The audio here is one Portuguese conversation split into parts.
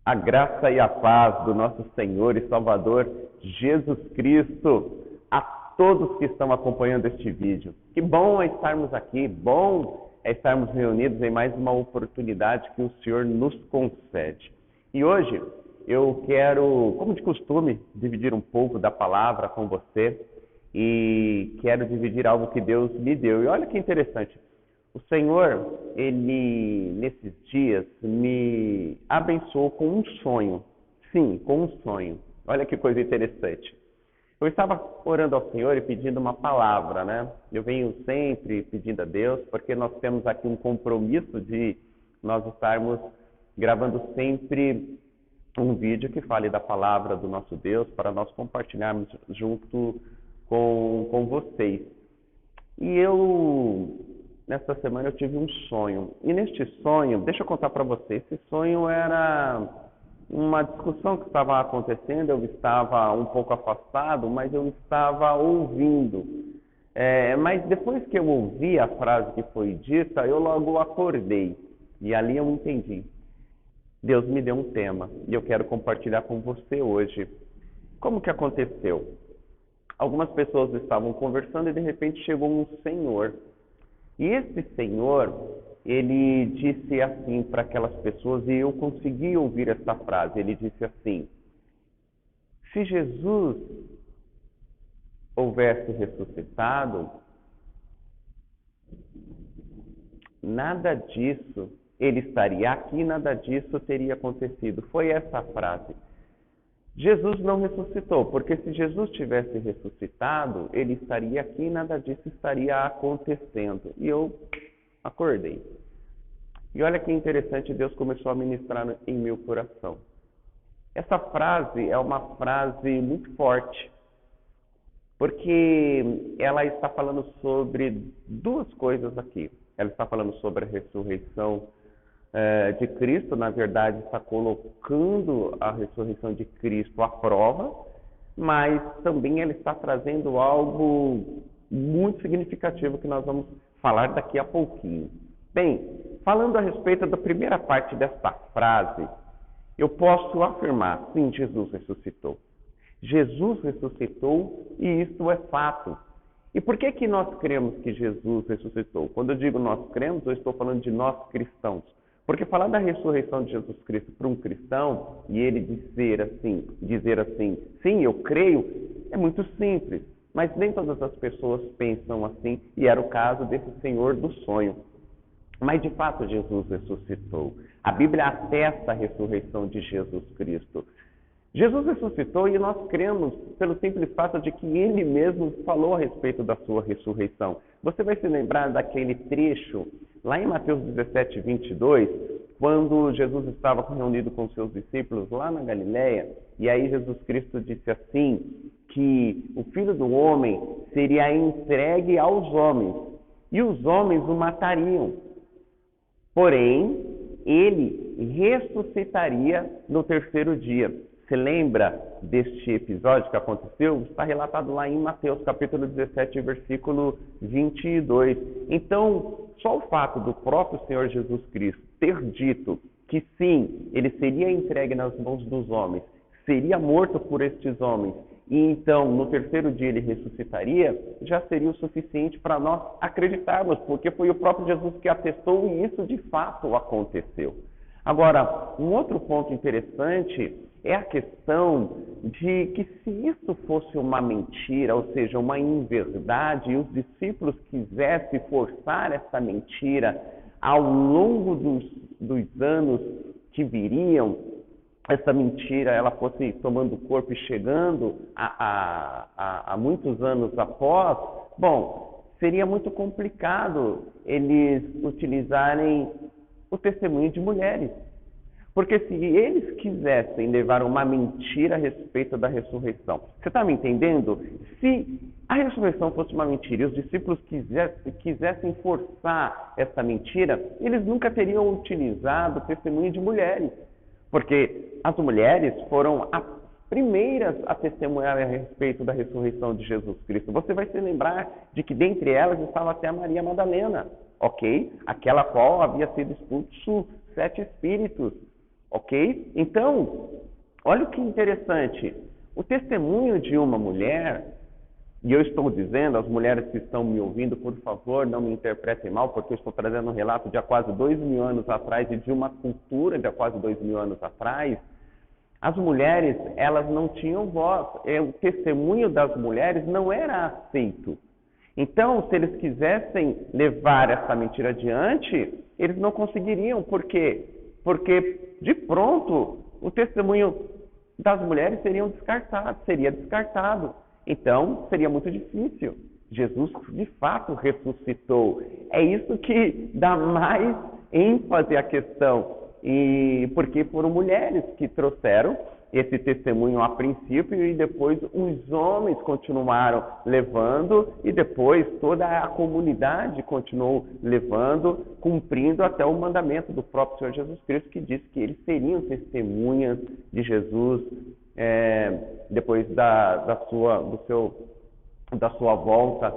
A graça e a paz do nosso Senhor e Salvador Jesus Cristo a todos que estão acompanhando este vídeo. Que bom é estarmos aqui, bom é estarmos reunidos em mais uma oportunidade que o Senhor nos concede. E hoje eu quero, como de costume, dividir um pouco da palavra com você e quero dividir algo que Deus me deu. E olha que interessante. O Senhor, Ele, nesses dias, me abençoou com um sonho. Sim, com um sonho. Olha que coisa interessante. Eu estava orando ao Senhor e pedindo uma palavra, né? Eu venho sempre pedindo a Deus, porque nós temos aqui um compromisso de nós estarmos gravando sempre um vídeo que fale da palavra do nosso Deus, para nós compartilharmos junto com vocês. E nesta semana eu tive um sonho. E neste sonho, deixa eu contar para você, esse sonho era uma discussão que estava acontecendo, eu estava um pouco afastado, mas eu estava ouvindo. Mas depois que eu ouvi a frase que foi dita, eu logo acordei. E ali eu entendi. Deus me deu um tema e eu quero compartilhar com você hoje. Como que aconteceu? Algumas pessoas estavam conversando e de repente chegou um senhor. E esse senhor, ele disse assim para aquelas pessoas, e eu consegui ouvir essa frase. Ele disse assim: se Jesus houvesse ressuscitado, nada disso, ele estaria aqui, nada disso teria acontecido. Foi essa a frase. Jesus não ressuscitou, porque se Jesus tivesse ressuscitado, ele estaria aqui e nada disso estaria acontecendo. E eu acordei. E olha que interessante, Deus começou a ministrar em meu coração. Essa frase é uma frase muito forte, porque ela está falando sobre duas coisas aqui. Ela está falando sobre a ressurreição de Cristo, na verdade está colocando a ressurreição de Cristo à prova, mas também ela está trazendo algo muito significativo que nós vamos falar daqui a pouquinho. Bem, falando a respeito da primeira parte desta frase, eu posso afirmar, sim, Jesus ressuscitou. Jesus ressuscitou e isto é fato. E por que nós cremos que Jesus ressuscitou? Quando eu digo nós cremos, eu estou falando de nós cristãos. Porque falar da ressurreição de Jesus Cristo para um cristão e ele dizer assim, sim, eu creio, é muito simples. Mas nem todas as pessoas pensam assim, e era o caso desse senhor do sonho. Mas de fato Jesus ressuscitou. A Bíblia atesta a ressurreição de Jesus Cristo. Jesus ressuscitou e nós cremos pelo simples fato de que ele mesmo falou a respeito da sua ressurreição. Você vai se lembrar daquele trecho lá em Mateus 17, 22, quando Jesus estava reunido com seus discípulos lá na Galileia, e aí Jesus Cristo disse assim, que o Filho do Homem seria entregue aos homens, e os homens o matariam. Porém, ele ressuscitaria no terceiro dia. Você lembra deste episódio que aconteceu? Está relatado lá em Mateus, capítulo 17, versículo 22. Então, só o fato do próprio Senhor Jesus Cristo ter dito que sim, ele seria entregue nas mãos dos homens, seria morto por estes homens, e então no terceiro dia ele ressuscitaria, já seria o suficiente para nós acreditarmos, porque foi o próprio Jesus que atestou e isso de fato aconteceu. Agora, um outro ponto interessante é a questão de que se isso fosse uma mentira, ou seja, uma inverdade, e os discípulos quisessem forçar essa mentira ao longo dos anos que viriam, essa mentira ela fosse tomando corpo e chegando a muitos anos após, bom, seria muito complicado eles utilizarem o testemunho de mulheres. Porque se eles quisessem levar uma mentira a respeito da ressurreição, você está me entendendo? Se a ressurreição fosse uma mentira e os discípulos quisessem forçar essa mentira, eles nunca teriam utilizado o testemunho de mulheres. Porque as mulheres foram as primeiras a testemunhar a respeito da ressurreição de Jesus Cristo. Você vai se lembrar de que dentre elas estava até a Maria Madalena, ok? Aquela qual havia sido expulso 7 espíritos. ok? Então, olha o que interessante. O testemunho de uma mulher, e eu estou dizendo, as mulheres que estão me ouvindo, por favor, não me interpretem mal, porque eu estou trazendo um relato de há quase 2.000 anos atrás e de uma cultura de há quase 2.000 anos atrás. As mulheres, elas não tinham voz. O testemunho das mulheres não era aceito. Então, se eles quisessem levar essa mentira adiante, eles não conseguiriam. Por quê? Porque, de pronto, o testemunho das mulheres seria descartado. Então, seria muito difícil. Jesus, de fato, ressuscitou. É isso que dá mais ênfase à questão. E porque foram mulheres que trouxeram esse testemunho a princípio e depois os homens continuaram levando e depois toda a comunidade continuou levando, cumprindo até o mandamento do próprio Senhor Jesus Cristo, que disse que eles seriam testemunhas de Jesus depois da sua volta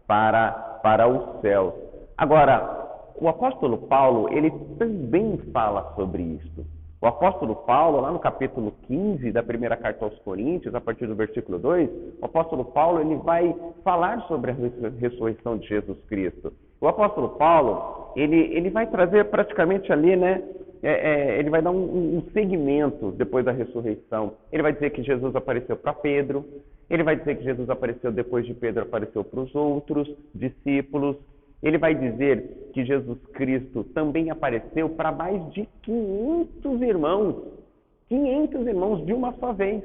para os céus. Agora, o apóstolo Paulo, ele também fala sobre isso. O apóstolo Paulo, lá no capítulo 15 da primeira carta aos Coríntios, a partir do versículo 2, o apóstolo Paulo ele vai falar sobre a ressurreição de Jesus Cristo. O apóstolo Paulo, ele vai trazer praticamente ali, né? Ele vai dar um segmento depois da ressurreição. Ele vai dizer que Jesus apareceu para Pedro, ele vai dizer que Jesus apareceu depois de Pedro, apareceu para os outros discípulos. Ele vai dizer que Jesus Cristo também apareceu para mais de 500 irmãos. 500 irmãos de uma só vez.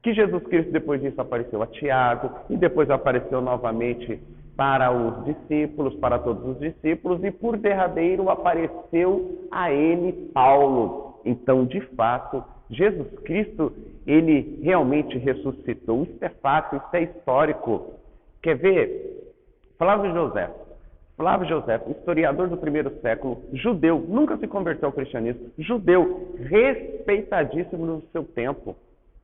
Que Jesus Cristo, depois disso, apareceu a Tiago, e depois apareceu novamente para os discípulos, para todos os discípulos, e por derradeiro apareceu a ele, Paulo. Então, de fato, Jesus Cristo, ele realmente ressuscitou. Isso é fato, isso é histórico. Quer ver? Flávio José, historiador do primeiro século, judeu, nunca se converteu ao cristianismo, judeu, respeitadíssimo no seu tempo,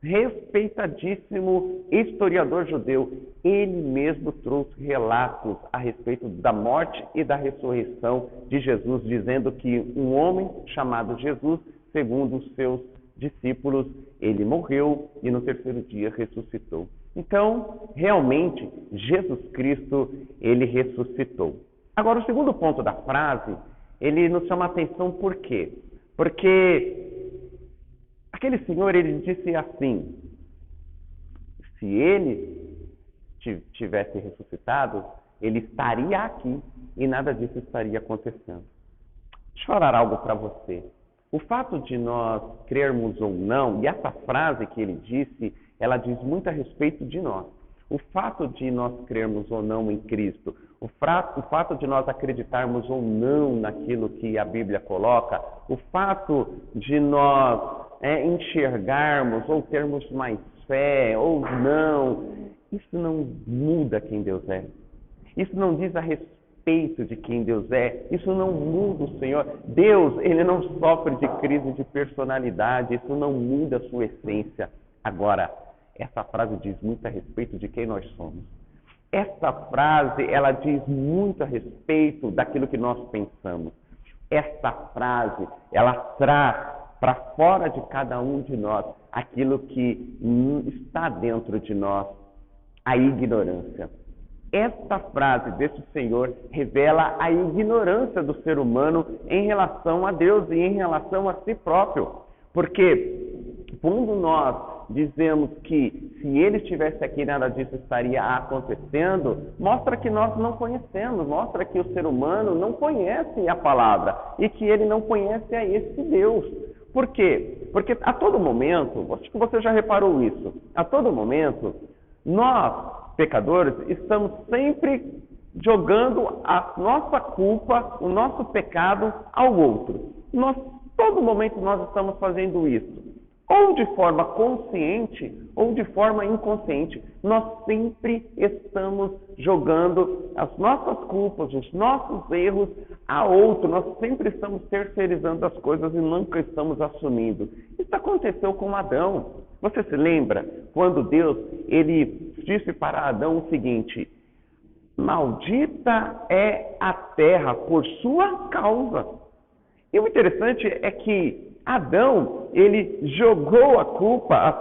respeitadíssimo historiador judeu, ele mesmo trouxe relatos a respeito da morte e da ressurreição de Jesus, dizendo que um homem chamado Jesus, segundo os seus discípulos, ele morreu e no terceiro dia ressuscitou. Então, realmente, Jesus Cristo, ele ressuscitou. Agora, o segundo ponto da frase, ele nos chama a atenção por quê? Porque aquele senhor, ele disse assim, se ele tivesse ressuscitado, ele estaria aqui e nada disso estaria acontecendo. Deixa eu falar algo para você. O fato de nós crermos ou não, e essa frase que ele disse, ela diz muito a respeito de nós. O fato de nós crermos ou não em Cristo, o fato de nós acreditarmos ou não naquilo que a Bíblia coloca, o fato de nós enxergarmos ou termos mais fé ou não, isso não muda quem Deus é. Isso não diz a respeito de quem Deus é. Isso não muda o Senhor. Deus, ele não sofre de crise de personalidade. Isso não muda a sua essência. Agora, essa frase diz muito a respeito de quem nós somos. Essa frase, ela diz muito a respeito daquilo que nós pensamos. Essa frase, ela traz para fora de cada um de nós aquilo que está dentro de nós, a ignorância. Esta frase desse Senhor revela a ignorância do ser humano em relação a Deus e em relação a si próprio. Porque quando nós dizemos que se ele estivesse aqui nada disso estaria acontecendo, mostra que nós não conhecemos, mostra que o ser humano não conhece a palavra e que ele não conhece a esse Deus. Por quê? Porque a todo momento, acho que você já reparou isso, a todo momento, nós, pecadores, estamos sempre jogando a nossa culpa, o nosso pecado ao outro. Todo momento nós estamos fazendo isso. Ou de forma consciente, ou de forma inconsciente. Nós sempre estamos jogando as nossas culpas, os nossos erros a outro. Nós sempre estamos terceirizando as coisas e nunca estamos assumindo. Isso aconteceu com Adão. Você se lembra quando Deus ele disse para Adão o seguinte: maldita é a terra por sua causa. E o interessante é que Adão, ele jogou a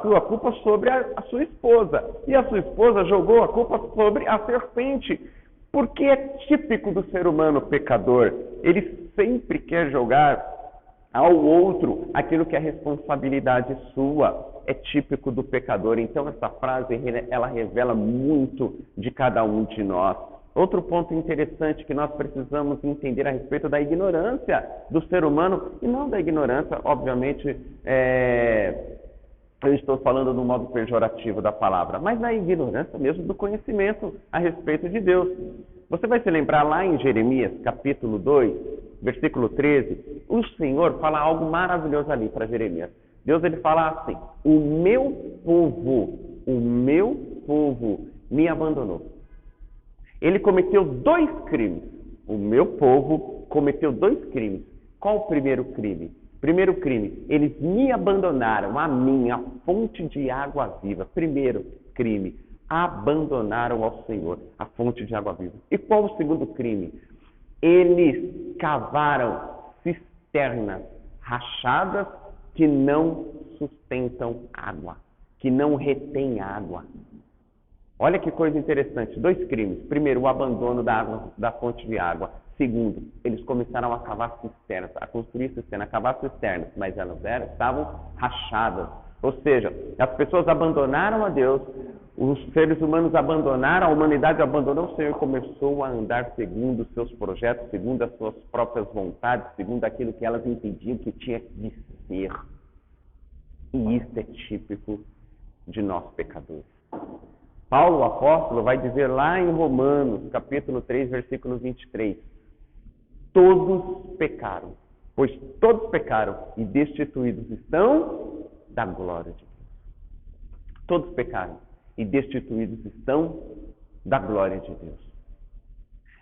sua culpa sobre a sua esposa. E a sua esposa jogou a culpa sobre a serpente. Porque é típico do ser humano pecador. Ele sempre quer jogar ao outro aquilo que é responsabilidade sua. É típico do pecador. Então essa frase, ela revela muito de cada um de nós. Outro ponto interessante que nós precisamos entender a respeito da ignorância do ser humano, e não da ignorância, obviamente, eu estou falando no modo pejorativo da palavra, mas da ignorância mesmo do conhecimento a respeito de Deus. Você vai se lembrar lá em Jeremias, capítulo 2, versículo 13, o Senhor fala algo maravilhoso ali para Jeremias. Deus ele fala assim: o meu povo me abandonou. Ele cometeu 2 crimes. O meu povo cometeu 2 crimes. Qual o primeiro crime? Primeiro crime, eles me abandonaram, a mim, a fonte de água viva. Primeiro crime, abandonaram ao Senhor, a fonte de água viva. E qual o segundo crime? Eles cavaram cisternas rachadas que não sustentam água, que não retêm água. Olha que coisa interessante, 2 crimes. Primeiro, o abandono da água, da fonte de água. Segundo, eles começaram a cavar cisternas, a construir cisternas, a cavar cisternas, mas elas estavam rachadas. Ou seja, as pessoas abandonaram a Deus, os seres humanos abandonaram, a humanidade abandonou o Senhor e começou a andar segundo os seus projetos, segundo as suas próprias vontades, segundo aquilo que elas entendiam que tinha de ser. E isso é típico de nós pecadores. Paulo, o apóstolo, vai dizer lá em Romanos, capítulo 3, versículo 23, todos pecaram, pois todos pecaram e destituídos estão da glória de Deus. Todos pecaram e destituídos estão da glória de Deus.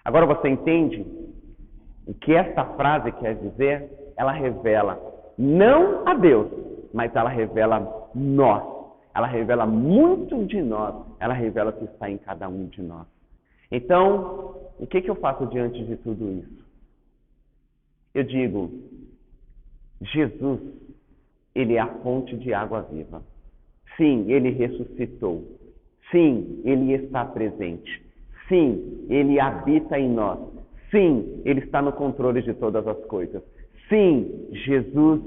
Agora você entende o que esta frase quer dizer? Ela revela não a Deus, mas ela revela nós. Ela revela muito de nós, ela revela o que está em cada um de nós. Então, o que eu faço diante de tudo isso? Eu digo, Jesus, ele é a fonte de água viva. Sim, ele ressuscitou. Sim, ele está presente. Sim, ele habita em nós. Sim, ele está no controle de todas as coisas. Sim, Jesus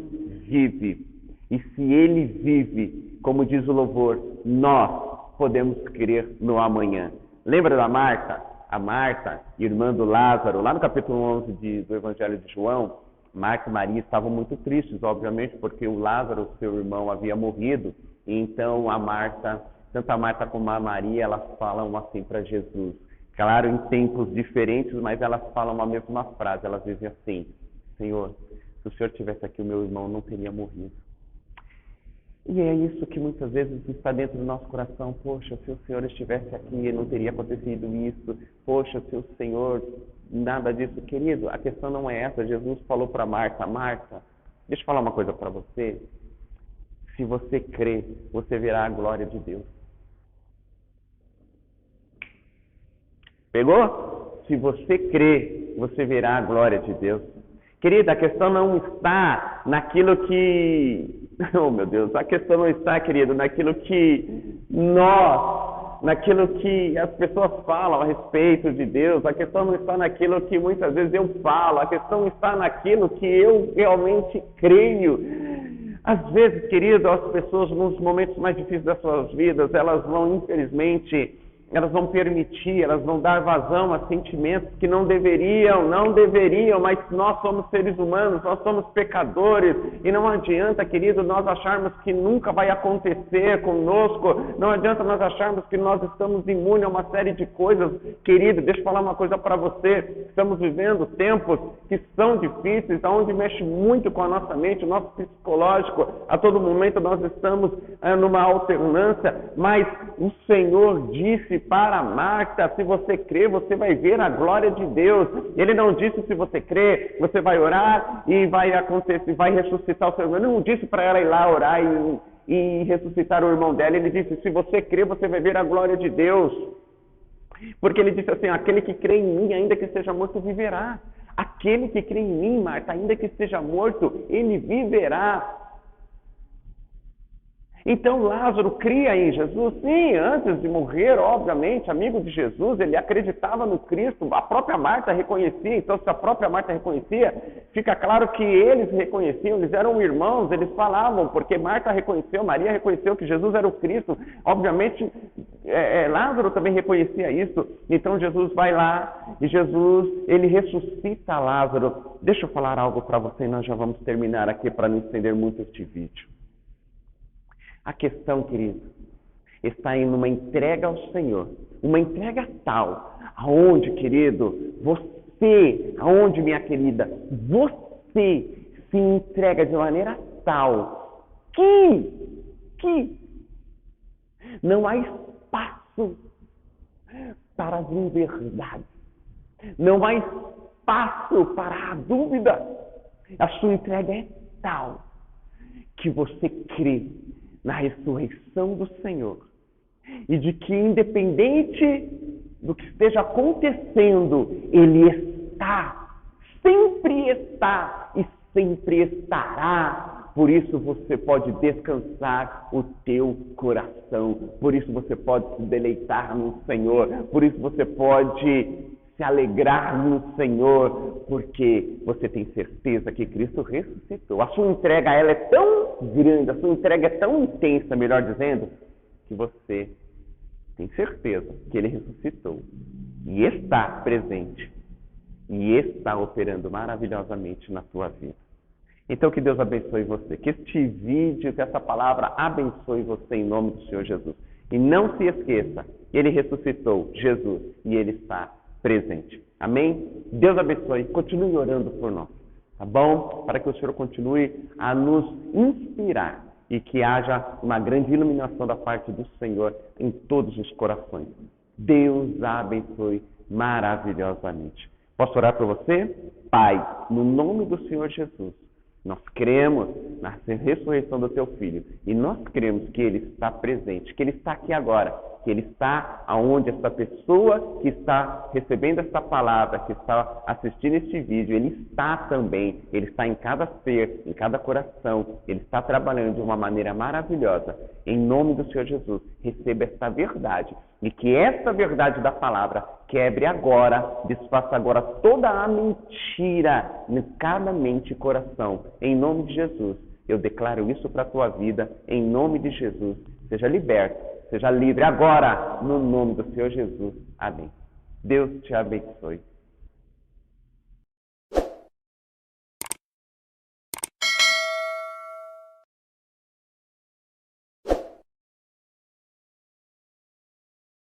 vive. E se ele vive, como diz o louvor, nós podemos crer no amanhã. Lembra da Marta? A Marta, irmã do Lázaro, lá no capítulo 11 do Evangelho de João, Marta e Maria estavam muito tristes, obviamente, porque o Lázaro, seu irmão, havia morrido. E então a Marta, tanto a Marta como a Maria, elas falam assim para Jesus. Claro, em tempos diferentes, mas elas falam a mesma frase. Elas dizem assim: Senhor, se o Senhor estivesse aqui, o meu irmão não teria morrido. E é isso que muitas vezes está dentro do nosso coração. Poxa, se o Senhor estivesse aqui, não teria acontecido isso. Poxa, se o Senhor, nada disso. Querido, a questão não é essa. Jesus falou para Marta: Marta, deixa eu falar uma coisa para você. Se você crê, você verá a glória de Deus. Pegou? Se você crê, você verá a glória de Deus. Querida, a questão não está naquilo que... Oh, meu Deus, a questão não está, querido, naquilo que naquilo que as pessoas falam a respeito de Deus. A questão não está naquilo que muitas vezes eu falo. A questão está naquilo que eu realmente creio. Às vezes, querido, as pessoas, nos momentos mais difíceis das suas vidas, elas vão, infelizmente... Elas vão permitir, elas vão dar vazão a sentimentos que não deveriam, mas nós somos seres humanos, nós somos pecadores, e não adianta, querido, nós acharmos que nunca vai acontecer conosco, não adianta nós acharmos que nós estamos imunes a uma série de coisas. Querido, deixa eu falar uma coisa para você, estamos vivendo tempos que são difíceis, onde mexe muito com a nossa mente, o nosso psicológico, a todo momento nós estamos numa alternância, mas o Senhor disse para Marta: se você crer, você vai ver a glória de Deus. Ele não disse: se você crer, você vai orar e vai acontecer, vai ressuscitar o seu irmão. Ele não disse para ela ir lá orar e ressuscitar o irmão dela. Ele disse: se você crer, você vai ver a glória de Deus. Porque ele disse assim: aquele que crê em mim, ainda que seja morto, viverá. Aquele que crê em mim, Marta, ainda que esteja morto, ele viverá. Então Lázaro cria em Jesus, sim, antes de morrer, obviamente, amigo de Jesus, ele acreditava no Cristo, a própria Marta reconhecia, então se a própria Marta reconhecia, fica claro que eles reconheciam, eles eram irmãos, eles falavam, porque Marta reconheceu, Maria reconheceu que Jesus era o Cristo, obviamente Lázaro também reconhecia isso, então Jesus vai lá e Jesus, ele ressuscita Lázaro. Deixa eu falar algo para você e nós já vamos terminar aqui para não estender muito este vídeo. A questão, querido, está em uma entrega ao Senhor. Uma entrega tal, aonde, querido, aonde, minha querida, você se entrega de maneira tal que não há espaço para as inverdades. Não há espaço para a dúvida. A sua entrega é tal que você crê na ressurreição do Senhor e de que, independente do que esteja acontecendo, Ele sempre está e sempre estará. Por isso você pode descansar o teu coração, por isso você pode se deleitar no Senhor, por isso você pode se alegrar no Senhor, porque você tem certeza que Cristo ressuscitou. A sua entrega, ela é tão grande, a sua entrega é tão intensa, melhor dizendo, que você tem certeza que Ele ressuscitou e está presente e está operando maravilhosamente na tua vida. Então que Deus abençoe você, que este vídeo, que essa palavra abençoe você em nome do Senhor Jesus. E não se esqueça, Ele ressuscitou, Jesus, e Ele está presente. Amém? Deus abençoe. Continue orando por nós, tá bom? Para que o Senhor continue a nos inspirar e que haja uma grande iluminação da parte do Senhor em todos os corações. Deus a abençoe maravilhosamente. Posso orar por você? Pai, no nome do Senhor Jesus, nós cremos na ressurreição do Teu Filho e nós cremos que Ele está presente, que Ele está aqui agora, que Ele está aonde essa pessoa que está recebendo essa palavra, que está assistindo este vídeo, Ele está também, Ele está em cada ser, em cada coração, Ele está trabalhando de uma maneira maravilhosa. Em nome do Senhor Jesus, receba esta verdade e que essa verdade da palavra quebre agora, desfaça agora toda a mentira em cada mente e coração. Em nome de Jesus, eu declaro isso para a tua vida, em nome de Jesus. Seja liberto, seja livre agora, no nome do Senhor Jesus. Amém. Deus te abençoe.